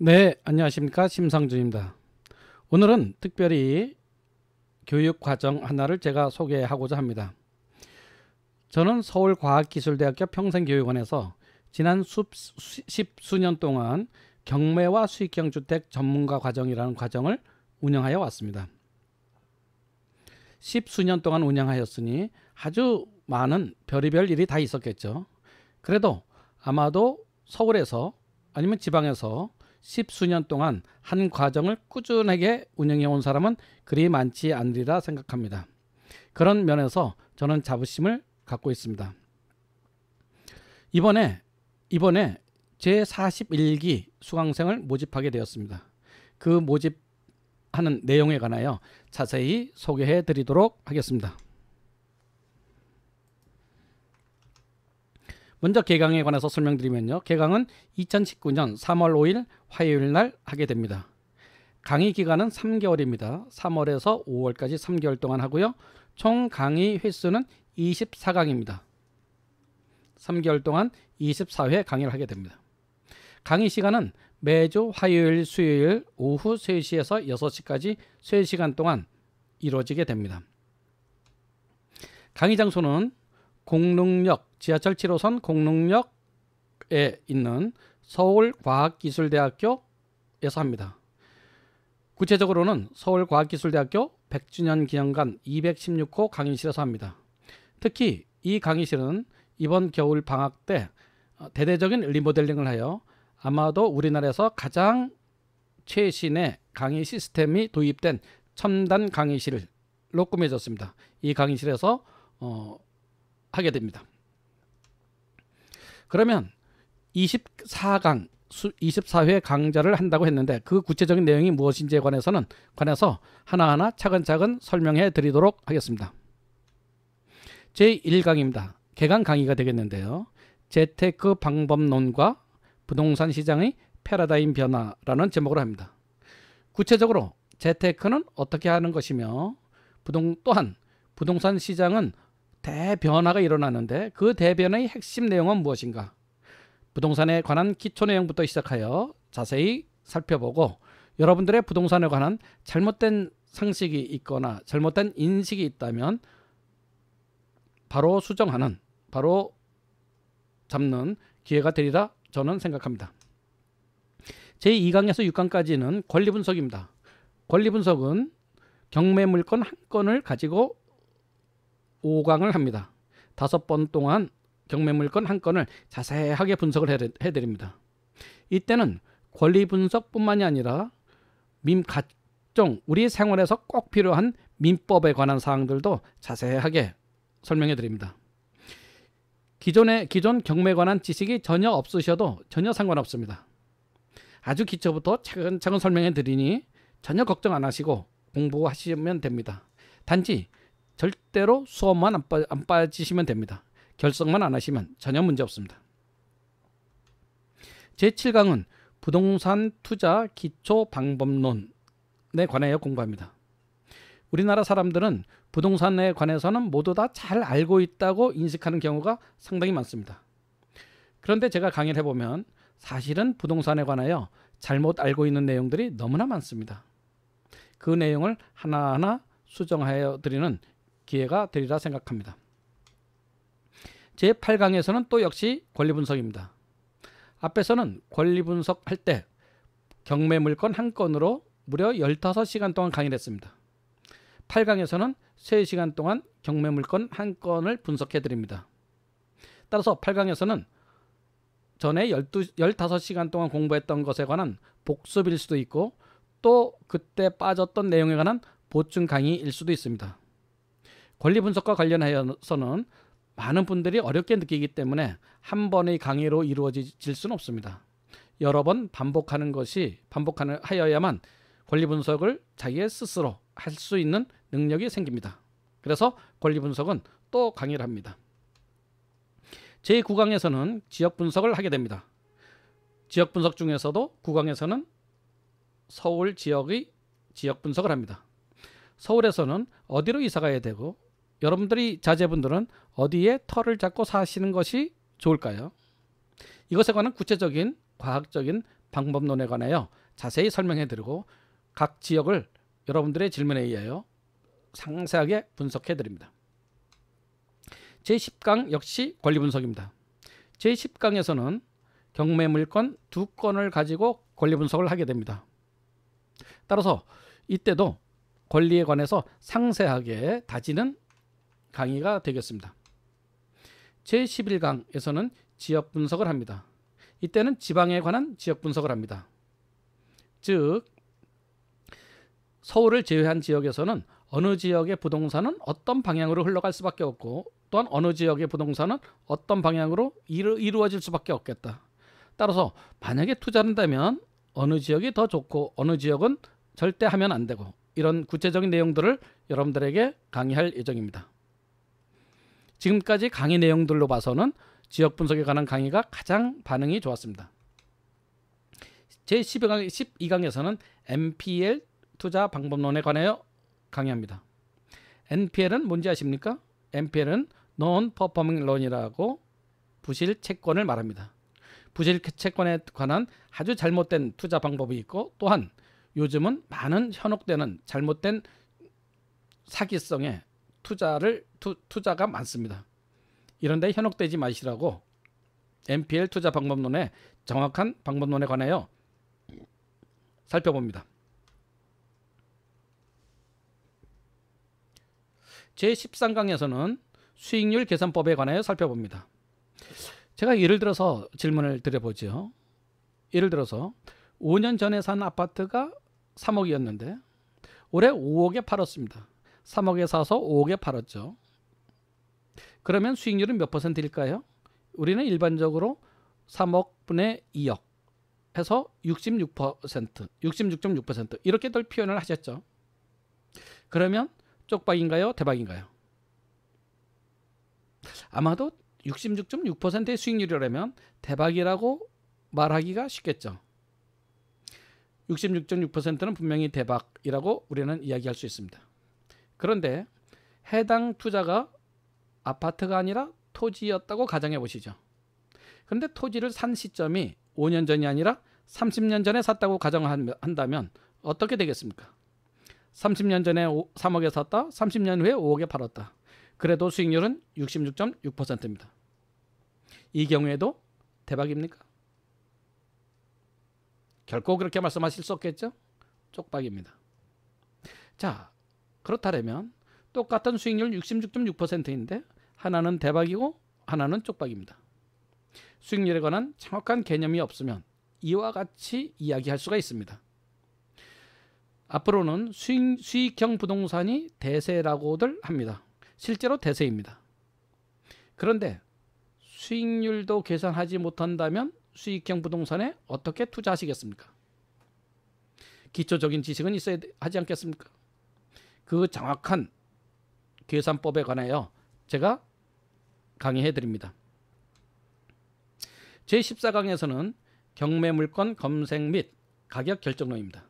네, 안녕하십니까. 심상준입니다. 오늘은 특별히 교육과정 하나를 제가 소개하고자 합니다. 저는 서울과학기술대학교 평생교육원에서 지난 십수년 동안 경매와 수익형 주택 전문가 과정이라는 과정을 운영하여 왔습니다. 십수년 동안 운영하였으니 아주 많은 별의별 일이 다 있었겠죠. 그래도 아마도 서울에서 아니면 지방에서 십수년 동안 한 과정을 꾸준하게 운영해 온 사람은 그리 많지 않으리라 생각합니다. 그런 면에서 저는 자부심을 갖고 있습니다. 이번에 제41기 수강생을 모집하게 되었습니다. 그 모집하는 내용에 관하여 자세히 소개해 드리도록 하겠습니다. 먼저 개강에 관해서 설명드리면요. 개강은 2019년 3월 5일 화요일 날 하게 됩니다. 강의 기간은 3개월입니다. 3월에서 5월까지 3개월 동안 하고요. 총 강의 횟수는 24강입니다. 3개월 동안 24회 강의를 하게 됩니다. 강의 시간은 매주 화요일, 수요일 오후 3시에서 6시까지 3시간 동안 이루어지게 됩니다. 강의 장소는 공릉역, 지하철 7호선 공릉역에 있는 서울과학기술대학교에서 합니다. 구체적으로는 서울과학기술대학교 100주년 기념관 216호 강의실에서 합니다. 특히 이 강의실은 이번 겨울 방학 때 대대적인 리모델링을 하여 아마도 우리나라에서 가장 최신의 강의 시스템이 도입된 첨단 강의실로 꾸며졌습니다. 이 강의실에서 하게 됩니다. 그러면 24강, 24회 강좌를 한다고 했는데 그 구체적인 내용이 무엇인지에 관해서 하나하나 차근차근 설명해 드리도록 하겠습니다. 제1강입니다. 개강 강의가 되겠는데요. 재테크 방법론과 부동산 시장의 패러다임 변화라는 제목으로 합니다. 구체적으로 재테크는 어떻게 하는 것이며 또한 부동산 시장은 대변화가 일어나는데 그 대변화의 핵심 내용은 무엇인가? 부동산에 관한 기초 내용부터 시작하여 자세히 살펴보고 여러분들의 부동산에 관한 잘못된 상식이 있거나 잘못된 인식이 있다면 바로 수정하는, 바로 잡는 기회가 되리라 저는 생각합니다. 제2강에서 6강까지는 권리 분석입니다. 권리 분석은 경매 물건 한 건을 가지고 5강을 합니다. 5번 동안 경매 물건 한 건을 자세하게 분석을 해드립니다. 이때는 권리 분석뿐만이 아니라 각종 우리 생활에서 꼭 필요한 민법에 관한 사항들도 자세하게 설명해 드립니다. 기존 경매에 관한 지식이 전혀 없으셔도 전혀 상관없습니다. 아주 기초부터 차근차근 설명해 드리니 전혀 걱정 안 하시고 공부하시면 됩니다. 단지 절대로 수업만 안 빠지시면 됩니다. 결석만 안 하시면 전혀 문제 없습니다. 제7강은 부동산 투자 기초 방법론에 관하여 공부합니다. 우리나라 사람들은 부동산에 관해서는 모두 다 잘 알고 있다고 인식하는 경우가 상당히 많습니다. 그런데 제가 강의를 해보면 사실은 부동산에 관하여 잘못 알고 있는 내용들이 너무나 많습니다. 그 내용을 하나하나 수정하여 드리는 기회가 되리라 생각합니다. 제8강에서는 또 역시 권리 분석입니다. 앞에서는 권리 분석할 때 경매 물건 한 건으로 무려 15시간 동안 강의를 했습니다. 8강에서는 3시간 동안 경매 물건 한 건을 분석해 드립니다. 따라서 8강에서는 전에 15시간 동안 공부했던 것에 관한 복습일 수도 있고 또 그때 빠졌던 내용에 관한 보충 강의일 수도 있습니다. 권리 분석과 관련하여서는 많은 분들이 어렵게 느끼기 때문에 한 번의 강의로 이루어질 수는 없습니다. 여러 번 하여야만 권리 분석을 자기 스스로 할 수 있는 능력이 생깁니다. 그래서 권리 분석은 또 강의를 합니다. 제9강에서는 지역 분석을 하게 됩니다. 지역 분석 중에서도 9강에서는 서울 지역의 지역 분석을 합니다. 서울에서는 어디로 이사 가야 되고 여러분들이 자제분들은 어디에 터를 잡고 사시는 것이 좋을까요? 이것에 관한 구체적인 과학적인 방법론에 관하여 자세히 설명해 드리고 각 지역을 여러분들의 질문에 의하여 상세하게 분석해 드립니다. 제10강 역시 권리 분석입니다. 제10강에서는 경매 물건 2건을 가지고 권리 분석을 하게 됩니다. 따라서 이때도 권리에 관해서 상세하게 다지는 강의가 되겠습니다. 제11강에서는 지역 분석을 합니다. 이때는 지방에 관한 지역 분석을 합니다. 즉 서울을 제외한 지역에서는 어느 지역의 부동산은 어떤 방향으로 흘러갈 수밖에 없고 또한 어느 지역의 부동산은 어떤 방향으로 이루어질 수밖에 없겠다. 따라서 만약에 투자를 한다면 어느 지역이 더 좋고 어느 지역은 절대 하면 안 되고 이런 구체적인 내용들을 여러분들에게 강의할 예정입니다. 지금까지 강의 내용들로 봐서는 지역 분석에 관한 강의가 가장 반응이 좋았습니다. 제12강에서는 NPL 투자 방법론에 관하여 강의합니다. NPL은 뭔지 아십니까? NPL은 Non-Performing Loan이라고 부실 채권을 말합니다. 부실 채권에 관한 아주 잘못된 투자 방법이 있고 또한 요즘은 많은 현혹되는 잘못된 사기성의 투자가 많습니다. 이런데 현혹되지 마시라고 NPL 투자 방법론의 정확한 방법론에 관하여 살펴봅니다. 제13강에서는 수익률 계산법에 관하여 살펴봅니다. 제가 예를 들어서 질문을 드려보죠. 예를 들어서 5년 전에 산 아파트가 3억이었는데 올해 5억에 팔았습니다. 3억에 사서 5억에 팔았죠. 그러면 수익률은 몇 %일까요? 우리는 일반적으로 3억 분의 2억 해서 66%, 66.6% 이렇게들 표현을 하셨죠. 그러면 쪽박인가요? 대박인가요? 아마도 66.6%의 수익률이라면 대박이라고 말하기가 쉽겠죠. 66.6%는 분명히 대박이라고 우리는 이야기할 수 있습니다. 그런데 해당 투자가 아파트가 아니라 토지였다고 가정해 보시죠. 그런데 토지를 산 시점이 5년 전이 아니라 30년 전에 샀다고 가정한다면 어떻게 되겠습니까? 30년 전에 3억에 샀다, 30년 후에 5억에 팔았다. 그래도 수익률은 66.6%입니다. 이 경우에도 대박입니까? 결코 그렇게 말씀하실 수 없겠죠? 쪽박입니다. 자, 그렇다면 똑같은 수익률 66.6%인데 하나는 대박이고 하나는 쪽박입니다. 수익률에 관한 정확한 개념이 없으면 이와 같이 이야기할 수가 있습니다. 앞으로는 수익형 부동산이 대세라고들 합니다. 실제로 대세입니다. 그런데 수익률도 계산하지 못한다면 수익형 부동산에 어떻게 투자하시겠습니까? 기초적인 지식은 있어야 하지 않겠습니까? 그 정확한 계산법에 관하여 제가 강의해 드립니다. 제14강에서는 경매 물건 검색 및 가격 결정론입니다.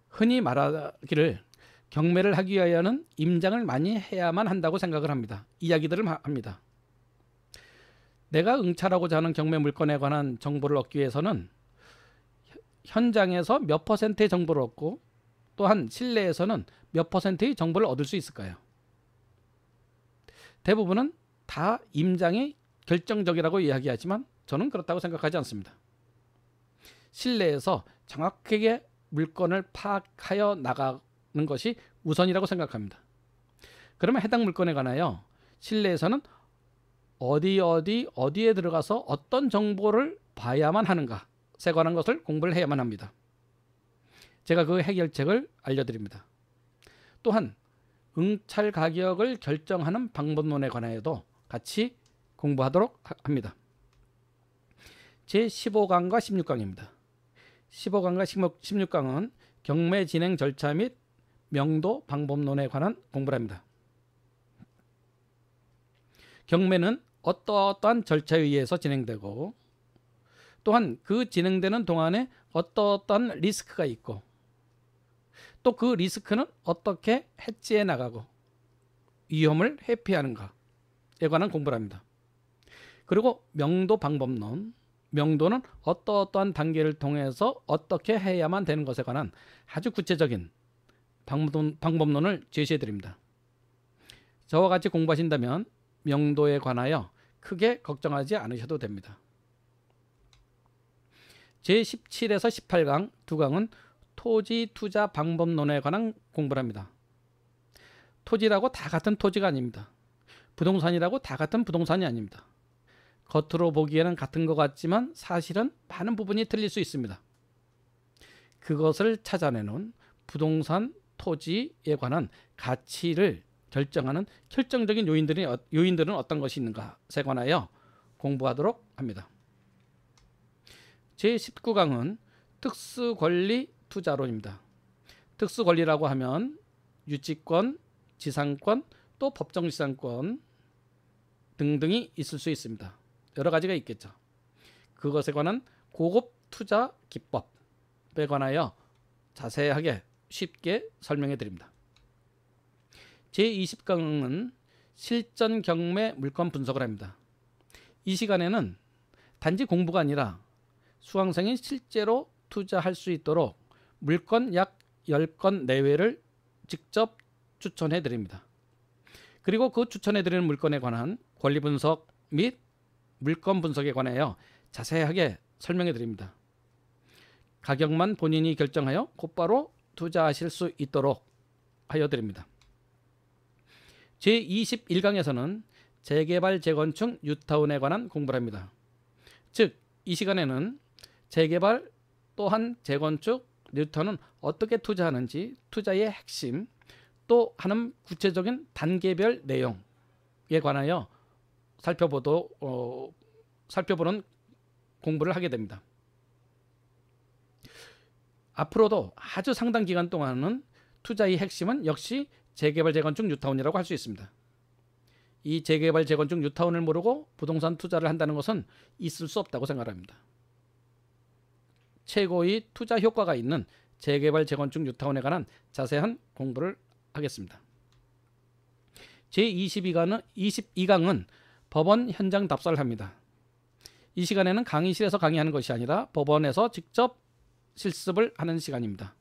흔히 말하기를 경매를 하기 위하여는 임장을 많이 해야만 한다고 생각을 합니다. 이야기들을 합니다. 내가 응찰하고자 하는 경매 물건에 관한 정보를 얻기 위해서는 현장에서 몇 %의 정보를 얻고 또한 실내에서는 몇 %의 정보를 얻을 수 있을까요? 대부분은 다 임장이 결정적이라고 이야기하지만 저는 그렇다고 생각하지 않습니다. 실내에서 정확하게 물건을 파악하여 나가는 것이 우선이라고 생각합니다. 그러면 해당 물건에 관하여 실내에서는 어디에 들어가서 어떤 정보를 봐야만 하는가에 관한 것을 공부를 해야만 합니다. 제가 그 해결책을 알려드립니다. 또한 응찰 가격을 결정하는 방법론에 관하여도 같이 공부하도록 합니다. 제15강과 16강입니다. 15강과 16강은 경매 진행 절차 및 명도 방법론에 관한 공부를 합니다. 경매는 어떠한 절차에 의해서 진행되고 또한 그 진행되는 동안에 어떠한 리스크가 있고 또 그 리스크는 어떻게 해지해 나가고 위험을 회피하는가에 관한 공부를 합니다. 그리고 명도 방법론, 명도는 어떠한 단계를 통해서 어떻게 해야만 되는 것에 관한 아주 구체적인 방법론을 제시해 드립니다. 저와 같이 공부하신다면 명도에 관하여 크게 걱정하지 않으셔도 됩니다. 제17에서 18강 두 강은 토지 투자 방법론에 관한 공부를 합니다. 토지라고 다 같은 토지가 아닙니다. 부동산이라고 다 같은 부동산이 아닙니다. 겉으로 보기에는 같은 것 같지만 사실은 많은 부분이 틀릴 수 있습니다. 그것을 찾아내는 부동산 토지에 관한 가치를 결정하는 결정적인 요인들은 어떤 것이 있는가에 관하여 공부하도록 합니다. 제19강은 특수권리 투자론입니다. 특수권리라고 하면 유치권, 지상권, 또 법정지상권 등등이 있을 수 있습니다. 여러 가지가 있겠죠. 그것에 관한 고급 투자 기법에 관하여 자세하게 쉽게 설명해 드립니다. 제20강은 실전 경매 물건 분석을 합니다. 이 시간에는 단지 공부가 아니라 수강생이 실제로 투자할 수 있도록 물건 약 10건 내외를 직접 추천해 드립니다. 그리고 그 추천해 드리는 물건에 관한 권리 분석 및 물건 분석에 관하여 자세하게 설명해 드립니다. 가격만 본인이 결정하여 곧바로 투자하실 수 있도록 하여 드립니다. 제21강에서는 재개발, 재건축, 뉴타운에 관한 공부를 합니다. 즉, 이 시간에는 재개발 또한 재건축, 뉴타운은 어떻게 투자하는지, 투자의 핵심, 또 하는 구체적인 단계별 내용에 관하여 살펴보는 공부를 하게 됩니다. 앞으로도 아주 상당 기간 동안은 투자의 핵심은 역시 재개발, 재건축, 뉴타운이라고 할 수 있습니다. 이 재개발, 재건축, 뉴타운을 모르고 부동산 투자를 한다는 것은 있을 수 없다고 생각합니다. 최고의 투자 효과가 있는 재개발, 재건축, 뉴타운에 관한 자세한 공부를 하겠습니다. 제22강은 법원 현장 답사를 합니다. 이 시간에는 강의실에서 강의하는 것이 아니라 법원에서 직접 실습을 하는 시간입니다.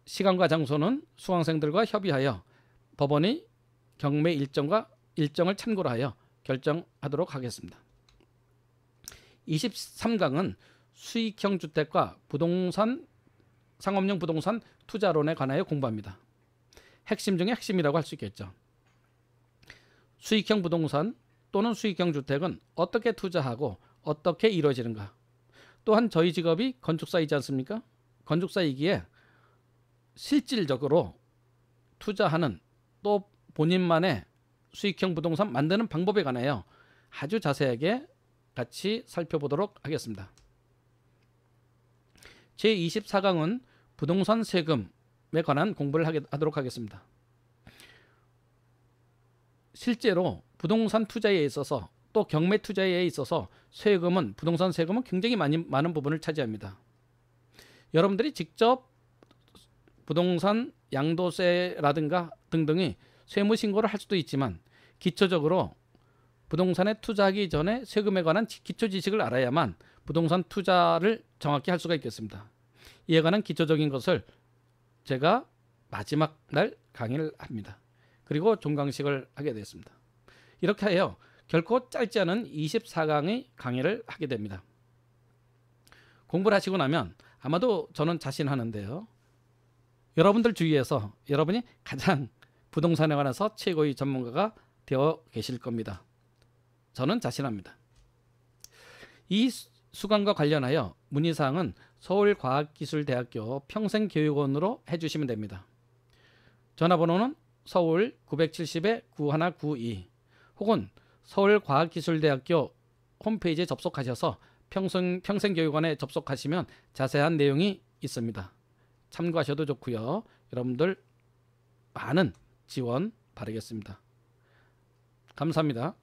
시간과 장소는 수강생들과 협의하여 법원의 경매 일정을 참고로 하여 결정하도록 하겠습니다. 23강은 수익형 주택과 상업용 부동산 투자론에 관하여 공부합니다. 핵심 중에 핵심이라고 할 수 있겠죠. 수익형 부동산 또는 수익형 주택은 어떻게 투자하고 어떻게 이루어지는가. 또한 저희 직업이 건축사이지 않습니까? 건축사이기에 실질적으로 투자하는 또 본인만의 수익형 부동산 만드는 방법에 관하여 아주 자세하게 같이 살펴보도록 하겠습니다. 제24강은 부동산 세금에 관한 공부를 하도록 하겠습니다. 실제로 부동산 투자에 있어서 또 경매 투자에 있어서 부동산 세금은 굉장히 많은 부분을 차지합니다. 여러분들이 직접 부동산 양도세라든가 등등의 세무 신고를 할 수도 있지만 기초적으로 부동산에 투자하기 전에 세금에 관한 기초 지식을 알아야만 부동산 투자를 정확히 할 수가 있겠습니다. 이에 관한 기초적인 것을 제가 마지막 날 강의를 합니다. 그리고 종강식을 하게 됐습니다. 이렇게 하여 결코 짧지 않은 24강의 강의를 하게 됩니다. 공부를 하시고 나면 아마도 저는 자신하는데요. 여러분들 주위에서 여러분이 가장 부동산에 관해서 최고의 전문가가 되어 계실 겁니다. 저는 자신합니다. 이 수강과 관련하여 문의사항은 서울과학기술대학교 평생교육원으로 해주시면 됩니다. 전화번호는 서울 970-9192 혹은 서울과학기술대학교 홈페이지에 접속하셔서 평생교육원에 접속하시면 자세한 내용이 있습니다. 참고하셔도 좋고요. 여러분들 많은 지원 바라겠습니다. 감사합니다.